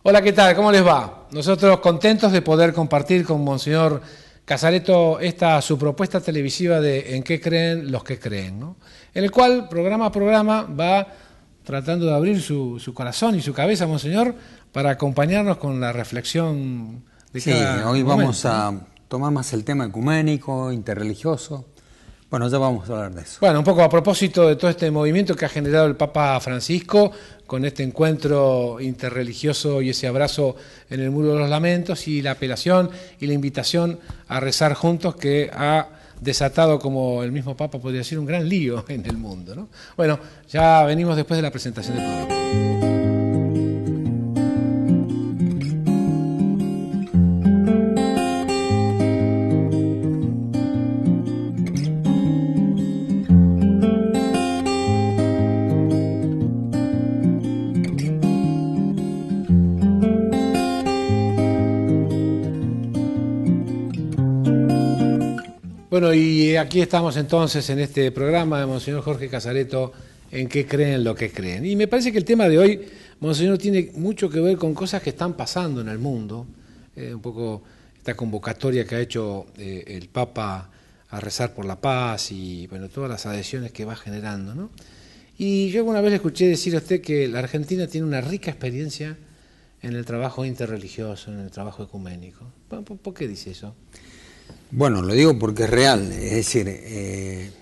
Hola, ¿qué tal? ¿Cómo les va? Nosotros contentos de poder compartir con Monseñor Casareto su propuesta televisiva de En qué creen los que creen, ¿no? En el cual, programa a programa, va tratando de abrir su corazón y su cabeza, Monseñor, para acompañarnos con la reflexión de cada hoy momento, vamos a tomar más el tema ecuménico, interreligioso. Bueno, ya vamos a hablar de eso. Bueno, un poco a propósito de todo este movimiento que ha generado el Papa Francisco con este encuentro interreligioso y ese abrazo en el Muro de los Lamentos y la apelación y la invitación a rezar juntos que ha desatado, como el mismo Papa podría decir, un gran lío en el mundo, ¿no? Bueno, ya venimos después de la presentación del programa. Bueno, y aquí estamos entonces en este programa de Monseñor Jorge Casareto, En qué creen lo que creen. Y me parece que el tema de hoy, Monseñor, tiene mucho que ver con cosas que están pasando en el mundo, un poco esta convocatoria que ha hecho el Papa a rezar por la paz y bueno, todas las adhesiones que va generando, ¿no? Y yo alguna vez le escuché decir a usted que la Argentina tiene una rica experiencia en el trabajo interreligioso, en el trabajo ecuménico. ¿Por qué dice eso? Bueno, lo digo porque es real, es decir,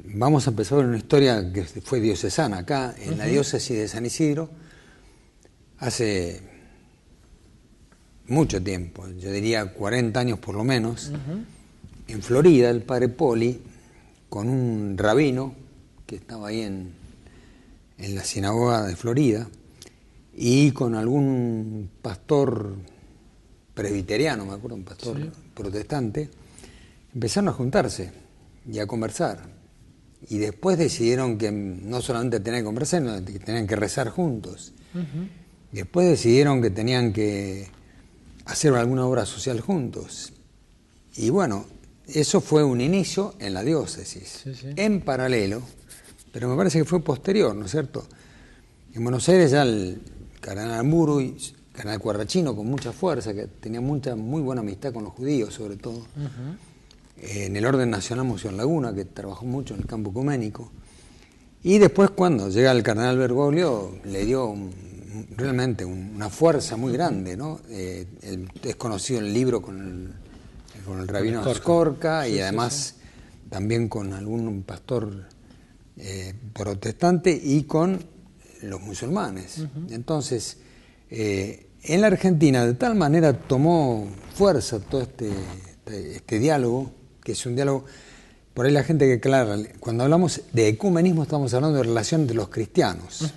vamos a empezar una historia que fue diocesana acá, en la diócesis de San Isidro, hace mucho tiempo, yo diría 40 años por lo menos, en Florida, el padre Poli, con un rabino que estaba ahí en la sinagoga de Florida, y con algún pastor presbiteriano, me acuerdo, un pastor protestante, empezaron a juntarse y a conversar. Y después decidieron que no solamente tenían que conversar, sino que tenían que rezar juntos. Después decidieron que tenían que hacer alguna obra social juntos. Y bueno, eso fue un inicio en la diócesis. En paralelo, pero me parece que fue posterior, ¿no es cierto? En Buenos Aires ya el cardenal Muro y cardenal Quarrachino, con mucha fuerza, que tenía muy buena amistad con los judíos, sobre todo. En el orden nacional, Monseñor Laguna, que trabajó mucho en el campo ecuménico. Y después, cuando llega el cardenal Bergoglio, le dio realmente una fuerza muy grande, ¿no? Es conocido el libro con el rabino Skorka, y además también con algún pastor protestante y con los musulmanes. Entonces, en la Argentina de tal manera tomó fuerza todo este diálogo, que es un diálogo, por ahí la gente que aclara, cuando hablamos de ecumenismo estamos hablando de relación entre los cristianos,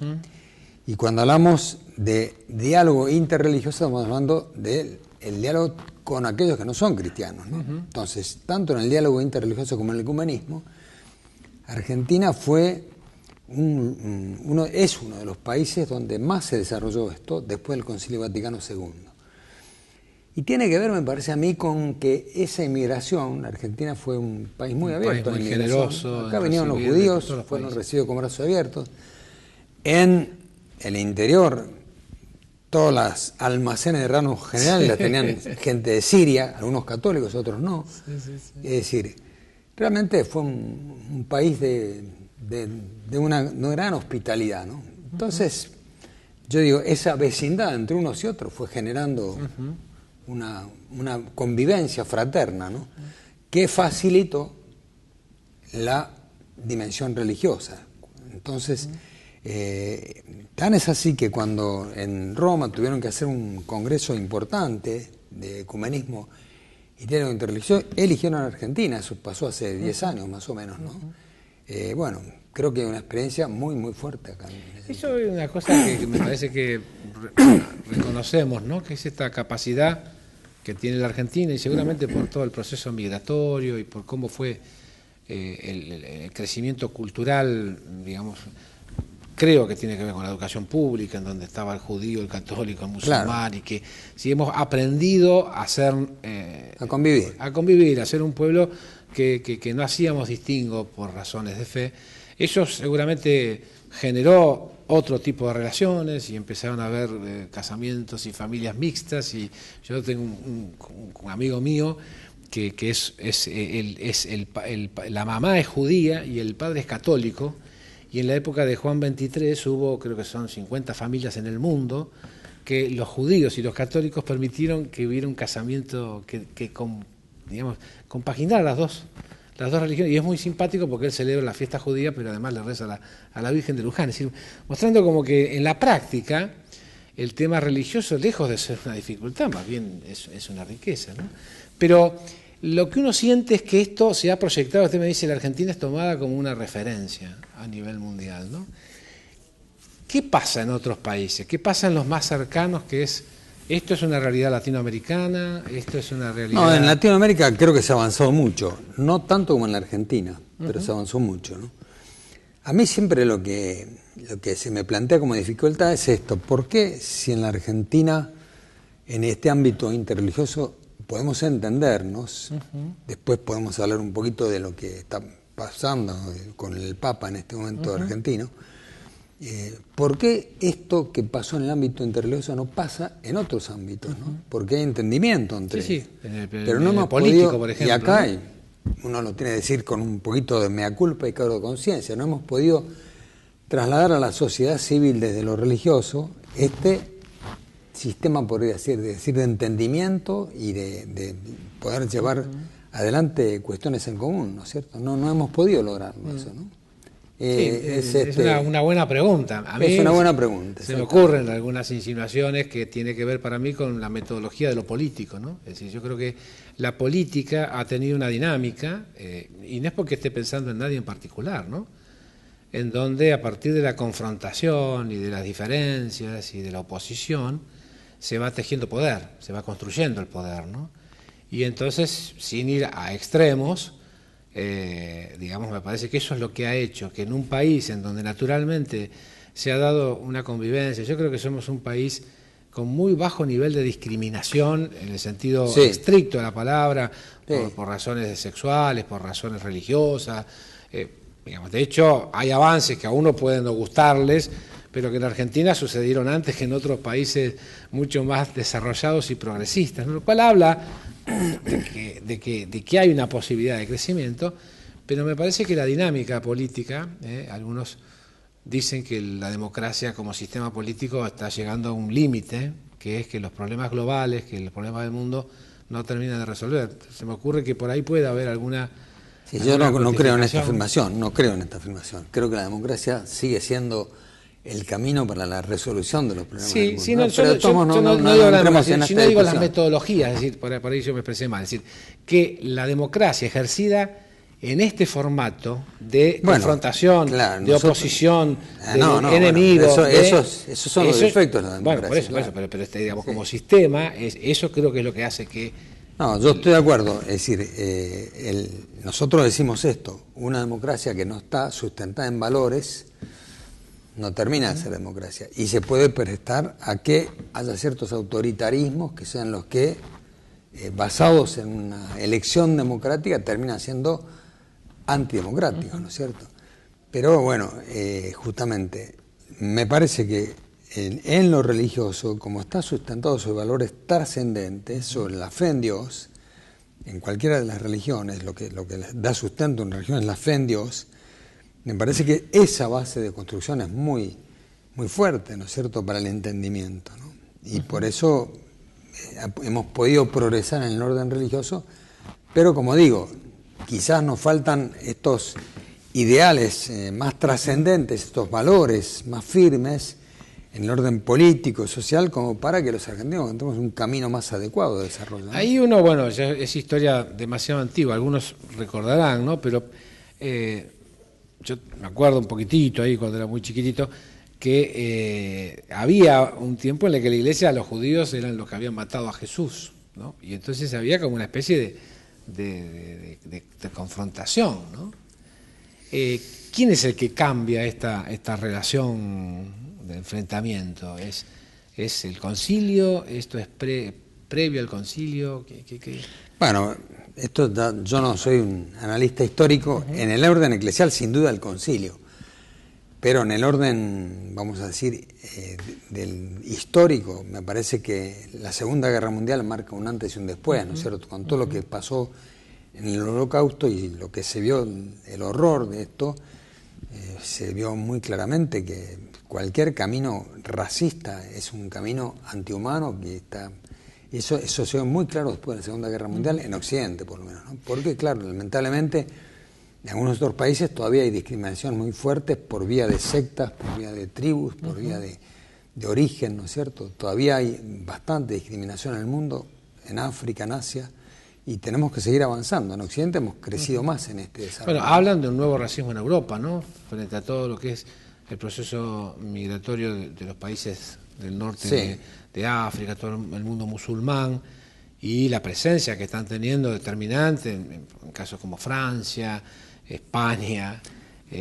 y cuando hablamos de diálogo interreligioso estamos hablando del diálogo con aquellos que no son cristianos, ¿no? Entonces, tanto en el diálogo interreligioso como en el ecumenismo, Argentina fue es uno de los países donde más se desarrolló esto después del Concilio Vaticano II. Y tiene que ver, me parece a mí, con que esa inmigración, Argentina fue un país muy abierto, muy generoso. Acá venían los judíos, fueron recibidos con brazos abiertos. En el interior, todas las almacenes de granos generales las tenían gente de Siria, algunos católicos, otros no. Es decir, realmente fue un país de una gran hospitalidad, ¿no? Entonces, yo digo, esa vecindad entre unos y otros fue generando una convivencia fraterna, ¿no? Que facilitó la dimensión religiosa. Entonces, tan es así que cuando en Roma tuvieron que hacer un congreso importante de ecumenismo y diálogo interreligioso, eligieron a Argentina. Eso pasó hace 10 años más o menos, ¿no? Bueno, creo que es una experiencia muy fuerte acá. Eso es una cosa que me parece que reconocemos, ¿no? Que es esta capacidad que tiene la Argentina, y seguramente por todo el proceso migratorio y por cómo fue el crecimiento cultural, digamos, creo que tiene que ver con la educación pública, en donde estaba el judío, el católico, el musulmán, y que si hemos aprendido a ser... a convivir. A convivir, a ser un pueblo que no hacíamos distingo por razones de fe. Eso seguramente generó otro tipo de relaciones y empezaron a haber casamientos y familias mixtas. Y yo tengo un amigo mío que la mamá es judía y el padre es católico, y en la época de Juan XXIII hubo, creo que son 50 familias en el mundo, que los judíos y los católicos permitieron que hubiera un casamiento que digamos, compaginara las dos religiones, y es muy simpático porque él celebra la fiesta judía, pero además le reza a la Virgen de Luján, es decir, mostrando como que en la práctica el tema religioso, lejos de ser una dificultad, más bien es una riqueza, ¿no? Pero lo que uno siente es que esto se ha proyectado, usted me dice, la Argentina es tomada como una referencia a nivel mundial, ¿no? ¿Qué pasa en otros países? ¿Qué pasa en los más cercanos, que es, esto es una realidad latinoamericana, esto es una realidad...? No, en Latinoamérica creo que se ha avanzado mucho, no tanto como en la Argentina, pero se avanzó mucho, ¿no? A mí siempre lo que se me plantea como dificultad es esto: ¿por qué si en la Argentina, en este ámbito interreligioso, podemos entendernos, después podemos hablar un poquito de lo que está pasando con el Papa en este momento argentino, ¿por qué esto que pasó en el ámbito interreligioso no pasa en otros ámbitos, ¿no? Porque hay entendimiento entre sí, pero no hemos político, podido, por ejemplo, y acá ¿no? hay, uno lo tiene que decir con un poquito de mea culpa y cargo de conciencia, no hemos podido trasladar a la sociedad civil desde lo religioso este sistema, podría decir de entendimiento y de poder llevar adelante cuestiones en común, ¿no es cierto? No hemos podido lograrlo eso, ¿no? Es una buena pregunta. A mí es una buena pregunta. Se me ocurren algunas insinuaciones que tiene que ver para mí con la metodología de lo político, ¿no? Es decir, yo creo que la política ha tenido una dinámica, y no es porque esté pensando en nadie en particular, ¿no? En donde a partir de la confrontación y de las diferencias y de la oposición se va tejiendo poder, se va construyendo el poder, ¿no? Y entonces, sin ir a extremos, digamos, me parece que eso es lo que ha hecho que en un país en donde naturalmente se ha dado una convivencia, yo creo que somos un país con muy bajo nivel de discriminación en el sentido estricto de la palabra, por razones sexuales, por razones religiosas, digamos, de hecho hay avances que a uno pueden no gustarles, pero que en Argentina sucedieron antes que en otros países mucho más desarrollados y progresistas, ¿no? Lo cual habla de que hay una posibilidad de crecimiento, pero me parece que la dinámica política, algunos dicen que la democracia como sistema político está llegando a un límite, que es que los problemas globales, que los problemas del mundo no terminan de resolver. Se me ocurre que por ahí puede haber alguna... Sí, yo no creo en esta afirmación, creo que la democracia sigue siendo el camino para la resolución de los problemas del mundo. Sí, no digo las metodologías, es decir, por ahí yo me expresé mal, es decir, que la democracia ejercida en este formato de confrontación, claro, de oposición, de enemigos... Esos son los efectos de la democracia. Bueno, por eso, pero digamos, como sistema, eso creo que es lo que hace que... No, yo estoy de acuerdo, es decir, nosotros decimos esto: una democracia que no está sustentada en valores no termina de ser democracia, y se puede prestar a que haya ciertos autoritarismos que sean los que, basados en una elección democrática, terminan siendo antidemocráticos, ¿no es cierto? Pero bueno, justamente, me parece que en lo religioso, como está sustentado sobre valores trascendentes, sobre la fe en Dios, en cualquiera de las religiones, lo que da sustento a una religión es la fe en Dios. Me parece que esa base de construcción es muy, muy fuerte, ¿no es cierto?, para el entendimiento, ¿no? Y por eso hemos podido progresar en el orden religioso, pero como digo, quizás nos faltan estos ideales más trascendentes, estos valores más firmes en el orden político, social, como para que los argentinos encontremos un camino más adecuado de desarrollo, ¿no? Ahí uno, bueno, ya es historia demasiado antigua, algunos recordarán, ¿no? Pero... yo me acuerdo un poquitito ahí cuando era muy chiquitito que había un tiempo en el que la iglesia, los judíos eran los que habían matado a Jesús, ¿no? Y entonces había como una especie de confrontación, ¿no? ¿Quién es el que cambia esta relación de enfrentamiento? ¿Es el concilio? ¿Esto es previo al concilio? ¿Qué? Bueno, yo no soy un analista histórico. En el orden eclesial, sin duda, el concilio. Pero en el orden, vamos a decir, del histórico, me parece que la Segunda Guerra Mundial marca un antes y un después, ¿no es cierto? Con todo lo que pasó en el Holocausto y lo que se vio, el horror de esto, se vio muy claramente que cualquier camino racista es un camino antihumano que está... Eso se ve muy claro después de la Segunda Guerra Mundial, en Occidente por lo menos, ¿no? Porque, claro, lamentablemente, en algunos otros países todavía hay discriminación muy fuerte por vía de sectas, por vía de tribus, por vía de origen, ¿no es cierto? Todavía hay bastante discriminación en el mundo, en África, en Asia, y tenemos que seguir avanzando. En Occidente hemos crecido más en este desarrollo. Bueno, hablan de un nuevo racismo en Europa, ¿no? Frente a todo lo que es el proceso migratorio de los países del norte Sí. de África, todo el mundo musulmán, y la presencia que están teniendo determinante en casos como Francia, España.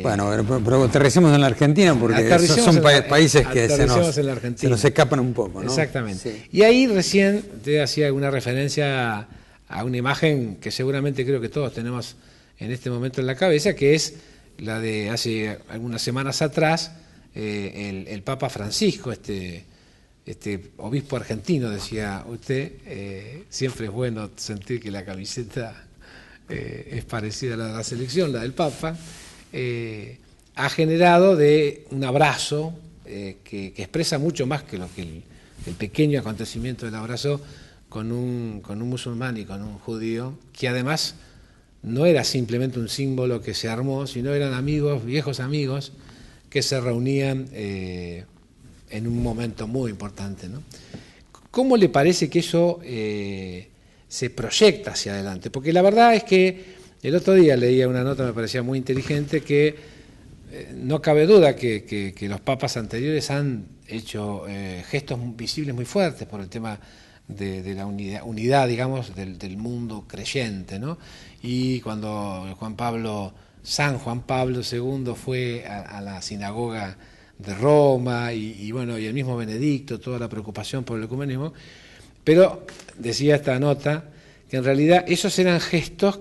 Bueno, pero aterricemos en la Argentina porque esos son países que se nos escapan un poco, ¿no? Exactamente. Sí. Y ahí recién te hacía alguna referencia a una imagen que seguramente creo que todos tenemos en este momento en la cabeza, que es la de hace algunas semanas atrás, el Papa Francisco, este obispo argentino, decía usted, siempre es bueno sentir que la camiseta es parecida a la de la selección, la del Papa, ha generado de un abrazo que expresa mucho más que lo que el pequeño acontecimiento del abrazo con un musulmán y con un judío, que además no era simplemente un símbolo que se armó, sino eran amigos, viejos amigos, que se reunían en un momento muy importante, ¿no? ¿Cómo le parece que eso se proyecta hacia adelante? Porque la verdad es que el otro día leía una nota, me parecía muy inteligente, que no cabe duda que los papas anteriores han hecho gestos visibles muy fuertes por el tema de la unidad, digamos, del mundo creyente, ¿no? Y cuando San Juan Pablo II fue a la sinagoga de Roma y bueno, y el mismo Benedicto, toda la preocupación por el ecumenismo, pero decía esta nota que en realidad esos eran gestos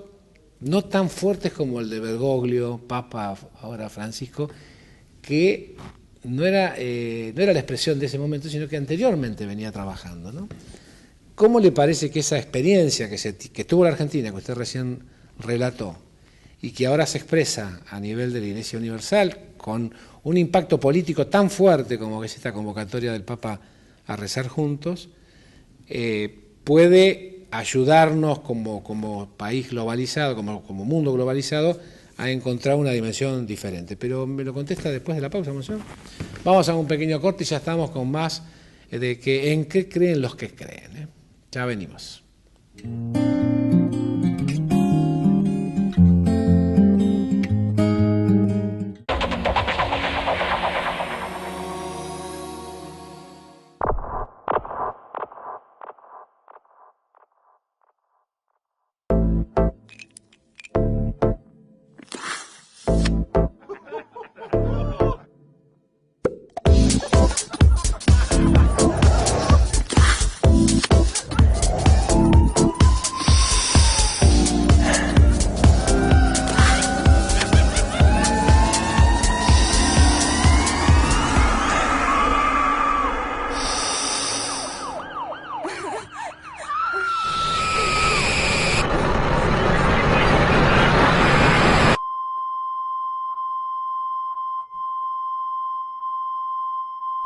no tan fuertes como el de Bergoglio, Papa ahora Francisco, que no era la expresión de ese momento, sino que anteriormente venía trabajando, ¿no? ¿Cómo le parece que esa experiencia que tuvo la Argentina, que usted recién relató, y que ahora se expresa a nivel de la Iglesia Universal, con un impacto político tan fuerte como es esta convocatoria del Papa a rezar juntos, puede ayudarnos como país globalizado, como mundo globalizado, a encontrar una dimensión diferente? Pero me lo contesta después de la pausa, Monseñor. Vamos a un pequeño corte y ya estamos con más de que en qué creen los que creen, ¿eh? Ya venimos.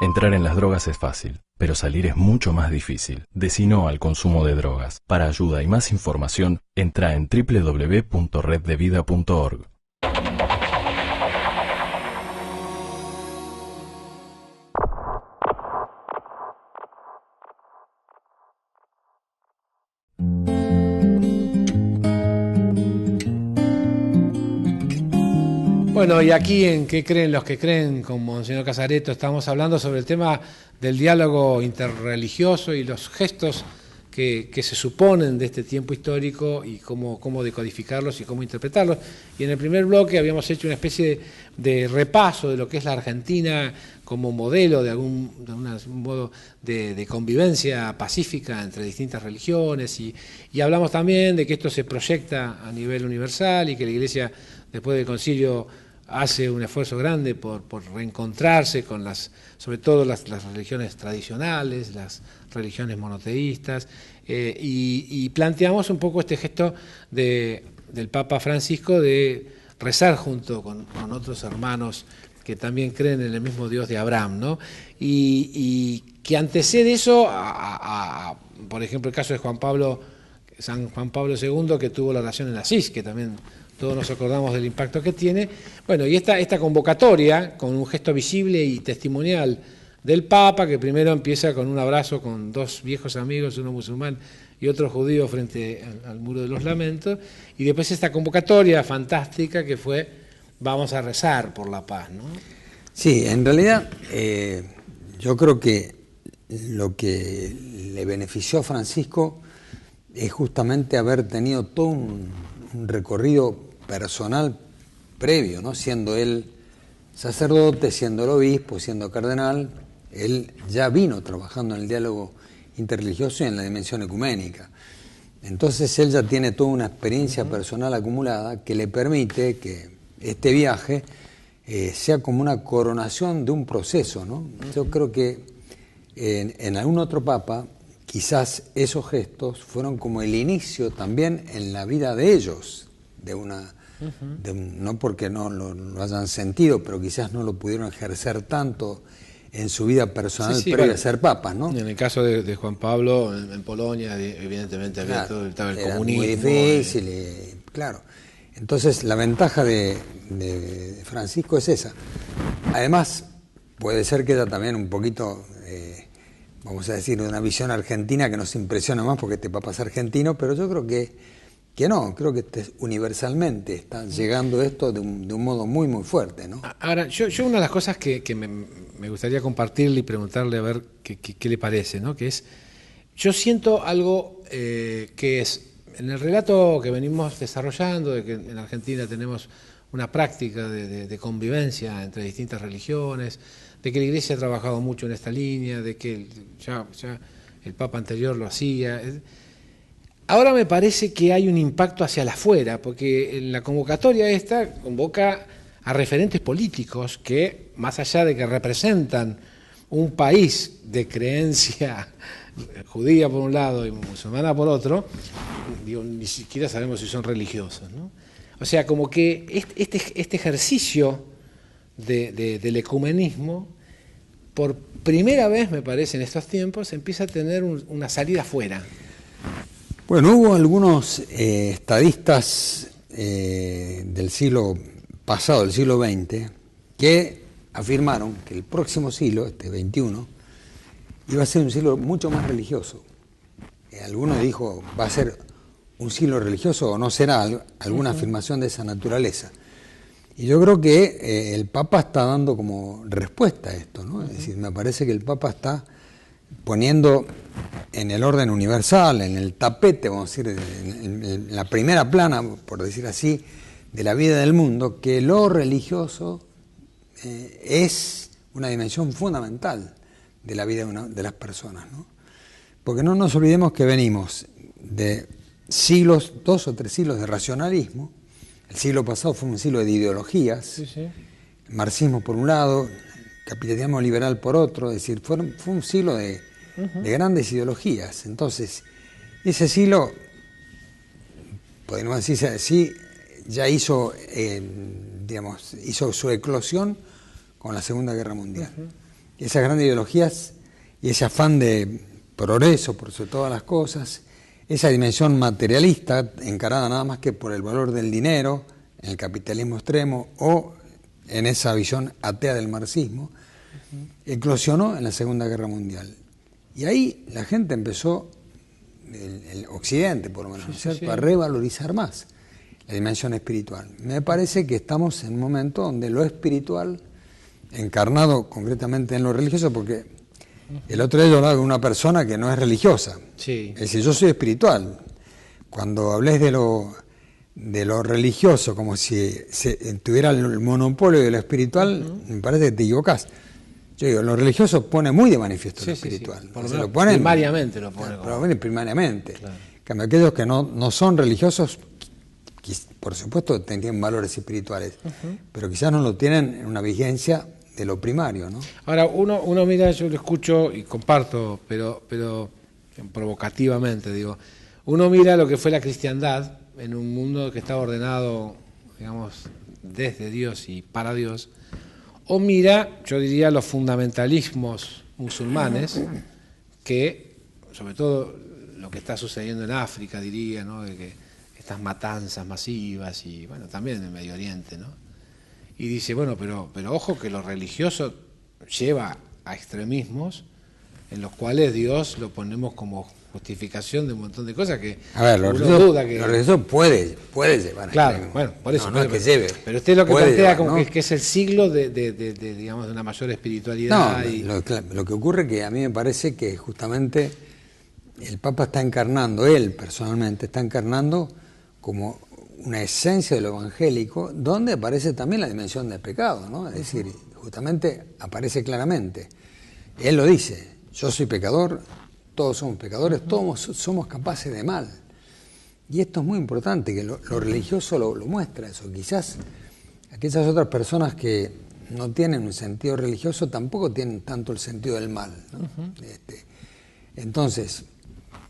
Entrar en las drogas es fácil, pero salir es mucho más difícil. Decí no al consumo de drogas. Para ayuda y más información, entra en www.reddevida.org. Bueno, y aquí en ¿Qué creen los que creen? Con Monseñor Casareto estamos hablando sobre el tema del diálogo interreligioso y los gestos que se suponen de este tiempo histórico y cómo decodificarlos y cómo interpretarlos. Y en el primer bloque habíamos hecho una especie de repaso de lo que es la Argentina como modelo de algún modo de convivencia pacífica entre distintas religiones y hablamos también de que esto se proyecta a nivel universal y que la Iglesia, después del concilio hace un esfuerzo grande por reencontrarse con sobre todo las religiones tradicionales, las religiones monoteístas, y planteamos un poco este gesto del Papa Francisco de rezar junto con otros hermanos que también creen en el mismo Dios de Abraham, ¿no? Y que antecede eso por ejemplo, el caso de San Juan Pablo II, que tuvo la oración en Asís, que también todos nos acordamos del impacto que tiene. Bueno, y esta convocatoria, con un gesto visible y testimonial del Papa, que primero empieza con un abrazo con dos viejos amigos, uno musulmán y otro judío, frente al Muro de los Lamentos, y después esta convocatoria fantástica que fue: vamos a rezar por la paz, ¿no? Sí, en realidad yo creo que lo que le benefició a Francisco es justamente haber tenido todo un recorrido personal previo, ¿no? Siendo él sacerdote, siendo el obispo, siendo cardenal, él ya vino trabajando en el diálogo interreligioso y en la dimensión ecuménica. Entonces él ya tiene toda una experiencia personal acumulada que le permite que este viaje sea como una coronación de un proceso, ¿no? Yo creo que en algún otro papa quizás esos gestos fueron como el inicio también en la vida de ellos, no porque no lo hayan sentido, pero quizás no lo pudieron ejercer tanto en su vida personal previa a ser papas, ¿no? En el caso de Juan Pablo, en Polonia, evidentemente había estaba el comunismo. Muy difícil, claro. Entonces la ventaja de Francisco es esa. Además, puede ser que ella también un poquito, vamos a decir, de una visión argentina que nos impresiona más porque este papa es argentino, pero yo creo que no, creo que universalmente está llegando esto de un modo muy, muy fuerte, ¿no? Ahora, yo una de las cosas que me gustaría compartirle y preguntarle a ver qué le parece, ¿no? Que es, yo siento algo que es, en el relato que venimos desarrollando, de que en Argentina tenemos una práctica de convivencia entre distintas religiones, de que la Iglesia ha trabajado mucho en esta línea, de que ya el Papa anterior lo hacía. Ahora me parece que hay un impacto hacia el afuera, porque en la convocatoria esta convoca a referentes políticos que, más allá de que representan un país de creencia judía por un lado y musulmana por otro, ni siquiera sabemos si son religiosos, ¿no? O sea, como que este ejercicio del ecumenismo, por primera vez, me parece, en estos tiempos, empieza a tener una salida afuera. Bueno, hubo algunos estadistas del siglo pasado, del siglo XX, que afirmaron que el próximo siglo, este 21, iba a ser un siglo mucho más religioso. Alguno dijo, va a ser un siglo religioso o no será, alguna afirmación de esa naturaleza. Y yo creo que el Papa está dando como respuesta a esto, ¿no? Es decir, me parece que el Papa está poniendo en el orden universal, en el tapete, vamos a decir, en la primera plana, por decir así, de la vida del mundo, que lo religioso es una dimensión fundamental de la vida de las personas, ¿no? Porque no nos olvidemos que venimos de siglos, 2 o 3 siglos de racionalismo. El siglo pasado fue un siglo de ideologías, el marxismo por un lado, capitalismo liberal por otro, es decir, fue un siglo de grandes ideologías. Entonces, ese siglo, podemos decir así, ya hizo su eclosión con la Segunda Guerra Mundial. Esas grandes ideologías y ese afán de progreso por sobre todas las cosas, esa dimensión materialista encarada nada más que por el valor del dinero, en el capitalismo extremo o en esa visión atea del marxismo, eclosionó en la Segunda Guerra Mundial. Y ahí la gente empezó, el Occidente por lo menos, ¿cierto?, a revalorizar más la dimensión espiritual. Me parece que estamos en un momento donde lo espiritual, encarnado concretamente en lo religioso, porque el otro día yo hablaba con una persona que no es religiosa. Es decir, yo soy espiritual. Cuando hables de lo religioso como si tuviera el monopolio de lo espiritual, me parece que te equivocás. Yo digo, lo religioso pone muy de manifiesto lo espiritual. Por lo menos primariamente lo pone. Primariamente. Claro. Aquellos que no son religiosos por supuesto tienen valores espirituales, pero quizás no lo tienen en una vigencia de lo primario, ¿no? Ahora, uno mira, yo lo escucho y comparto, pero provocativamente digo, uno mira lo que fue la cristiandad en un mundo que estaba ordenado, digamos, desde Dios y para Dios, o mira, yo diría, los fundamentalismos musulmanes, que, sobre todo lo que está sucediendo en África, diría, ¿no? De que estas matanzas masivas y, bueno, también en el Medio Oriente, ¿no? Y dice, bueno, pero ojo que lo religioso lleva a extremismos en los cuales Dios lo ponemos como justificación de un montón de cosas que a ver, lo religioso puede llevar claro, a extremos. bueno, por eso no es que lleve. Pero usted lo que plantea llevar, como ¿no? que es el siglo digamos, de una mayor espiritualidad. No, lo que ocurre que a mí me parece que justamente el Papa está encarnando, él personalmente está encarnando como una esencia de lo evangélico, donde aparece también la dimensión del pecado, ¿no? Es decir, justamente aparece claramente. Él lo dice, yo soy pecador, todos somos pecadores, todos somos capaces de mal. Y esto es muy importante, que lo religioso lo muestra eso. Quizás aquellas otras personas que no tienen un sentido religioso tampoco tienen tanto el sentido del mal, ¿no? Entonces,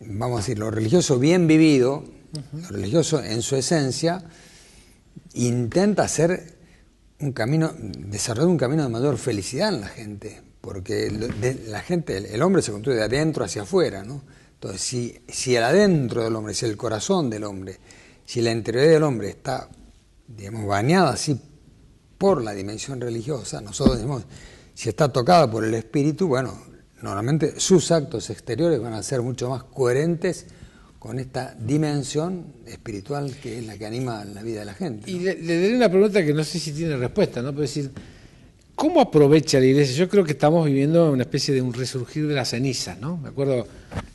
vamos a decir, lo religioso bien vivido, lo religioso en su esencia, intenta hacer un camino, desarrollar un camino de mayor felicidad en la gente, porque la gente, el hombre se construye de adentro hacia afuera, ¿no? Entonces, si el adentro del hombre, si el corazón del hombre, si la interioridad del hombre está, digamos, bañada así por la dimensión religiosa, nosotros decimos, si está tocada por el espíritu, bueno, normalmente sus actos exteriores van a ser mucho más coherentes con esta dimensión espiritual que es la que anima la vida de la gente, ¿no? Y le daré una pregunta que no sé si tiene respuesta, ¿no? Pero decir, ¿cómo aprovecha la Iglesia? Yo creo que estamos viviendo una especie de un resurgir de las cenizas, ¿no? Me acuerdo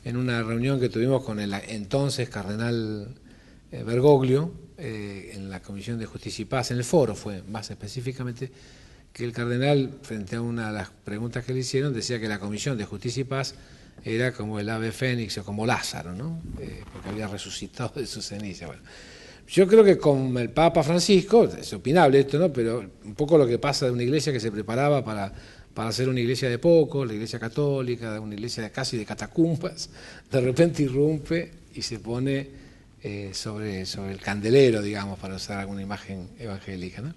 en una reunión que tuvimos con el entonces cardenal Bergoglio, en la Comisión de Justicia y Paz, en el foro fue más específicamente, que el cardenal, frente a una de las preguntas que le hicieron, decía que la Comisión de Justicia y Paz era como el ave fénix o como Lázaro, ¿no? Porque había resucitado de su ceniza. Bueno, yo creo que con el Papa Francisco, es opinable esto, ¿no? Pero un poco lo que pasa de una iglesia que se preparaba para ser una iglesia de poco, la iglesia católica, una iglesia casi de catacumbas, de repente irrumpe y se pone sobre el candelero, digamos, para usar alguna imagen evangélica, ¿no?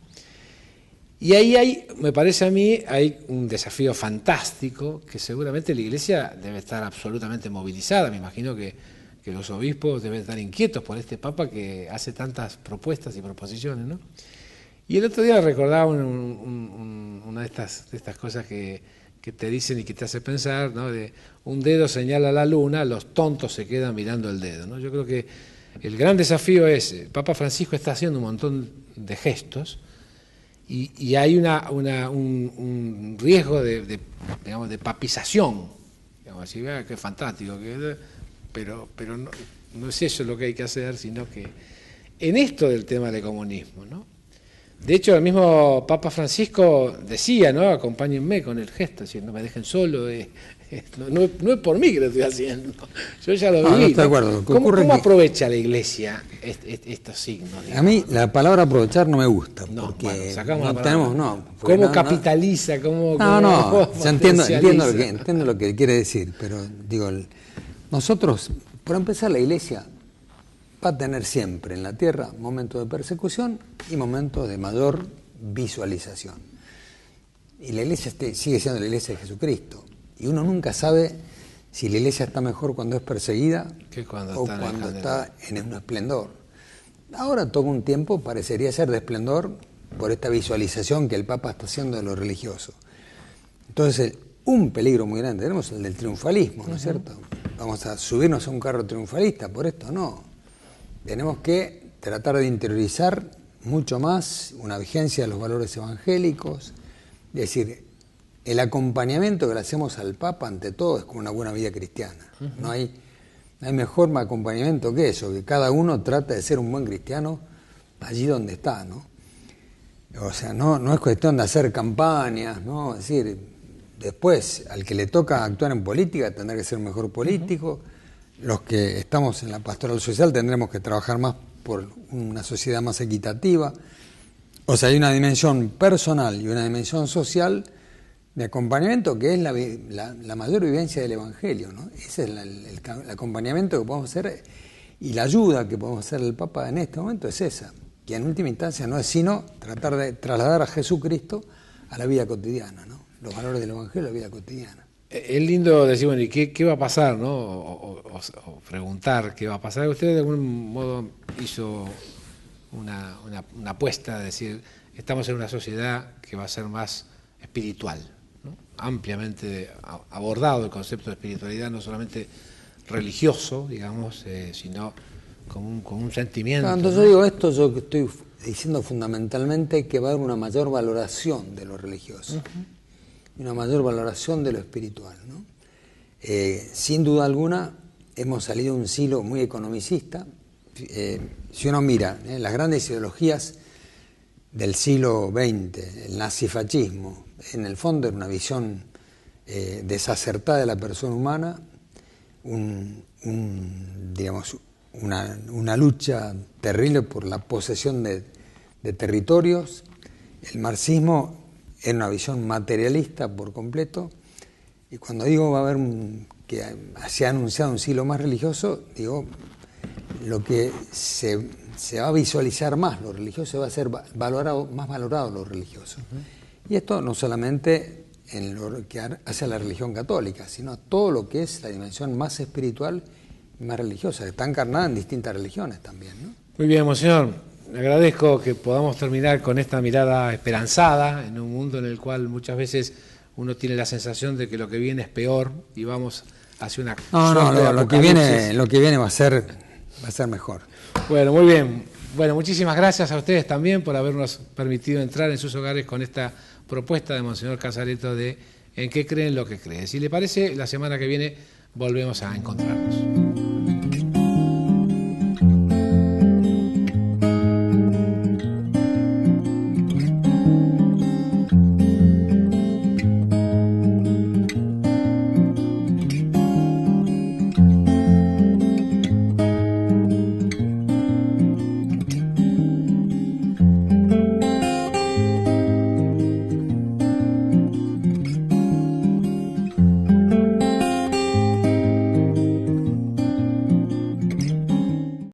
Y ahí me parece a mí, hay un desafío fantástico que seguramente la Iglesia debe estar absolutamente movilizada. Me imagino que los obispos deben estar inquietos por este Papa que hace tantas propuestas y proposiciones, ¿no? Y el otro día recordaba una de estas cosas que te dicen y que te hace pensar, ¿no? De un dedo señala la luna, los tontos se quedan mirando el dedo, ¿no? Yo creo que el gran desafío es, el Papa Francisco está haciendo un montón de gestos, y hay un riesgo digamos, de papización, digamos así, qué fantástico, pero no es eso lo que hay que hacer, sino que en esto del tema del comunismo, ¿no? De hecho, el mismo Papa Francisco decía, ¿no? Acompáñenme con el gesto, decir, no me dejen solo, no es por mí que lo estoy haciendo, yo ya lo viví. No estoy de acuerdo. ¿Cómo aprovecha la Iglesia estos signos? Digamos? A mí la palabra aprovechar no me gusta, No, porque bueno, sacamos no la tenemos, palabra. no. ¿Cómo capitaliza? ¿Cómo Ya entiendo potencializa? lo que quiere decir, pero digo, nosotros, por empezar, la Iglesia va a tener siempre en la tierra momentos de persecución y momentos de mayor visualización. Y la Iglesia sigue siendo la Iglesia de Jesucristo. Y uno nunca sabe si la Iglesia está mejor cuando es perseguida que cuando o cuando está en un esplendor. Ahora todo un tiempo parecería ser de esplendor por esta visualización que el Papa está haciendo de lo religioso. Entonces, un peligro muy grande tenemos el del triunfalismo, ¿no es cierto? Vamos a subirnos a un carro triunfalista, por esto no. Tenemos que tratar de interiorizar mucho más una vigencia de los valores evangélicos, es decir, el acompañamiento que le hacemos al Papa ante todo es como una buena vida cristiana. No hay mejor acompañamiento que eso, que cada uno trata de ser un buen cristiano allí donde está, ¿no? O sea, no es cuestión de hacer campañas, ¿no? Es decir, después, al que le toca actuar en política tendrá que ser un mejor político. Los que estamos en la pastoral social tendremos que trabajar más por una sociedad más equitativa. O sea, hay una dimensión personal y una dimensión social de acompañamiento que es la mayor vivencia del Evangelio, ¿no? Ese es el acompañamiento que podemos hacer, y la ayuda que podemos hacer al Papa en este momento es esa, que en última instancia no es sino tratar de trasladar a Jesucristo a la vida cotidiana, ¿no? Los valores del Evangelio a la vida cotidiana. Es lindo decir, bueno, ¿y qué va a pasar, no? O preguntar qué va a pasar. Usted de algún modo hizo una apuesta, de decir, estamos en una sociedad que va a ser más espiritual, ¿no? Ampliamente abordado el concepto de espiritualidad, no solamente religioso, digamos, sino con un sentimiento. Cuando yo digo esto, yo estoy diciendo fundamentalmente que va a haber una mayor valoración de lo religioso, y una mayor valoración de lo espiritual, ¿no? Sin duda alguna, hemos salido de un siglo muy economicista. Si uno mira las grandes ideologías del siglo XX, el nazifascismo, en el fondo era una visión desacertada de la persona humana, digamos, una lucha terrible por la posesión de territorios. El marxismo era una visión materialista por completo, y cuando digo va a haber que se ha anunciado un siglo más religioso, digo, lo que se va a visualizar más lo religioso, va a ser más valorado lo religioso. Y esto no solamente en lo que hace a la religión católica, sino todo lo que es la dimensión más espiritual y más religiosa, que está encarnada en distintas religiones también, ¿no? Muy bien, Monseñor. Le agradezco que podamos terminar con esta mirada esperanzada en un mundo en el cual muchas veces uno tiene la sensación de que lo que viene es peor y vamos hacia una suerte de lo que viene va a ser mejor. Bueno, muy bien. Bueno, muchísimas gracias a ustedes también por habernos permitido entrar en sus hogares con esta propuesta de Monseñor Casareto de ¿en qué creen lo que creen? Si le parece, la semana que viene volvemos a encontrarnos.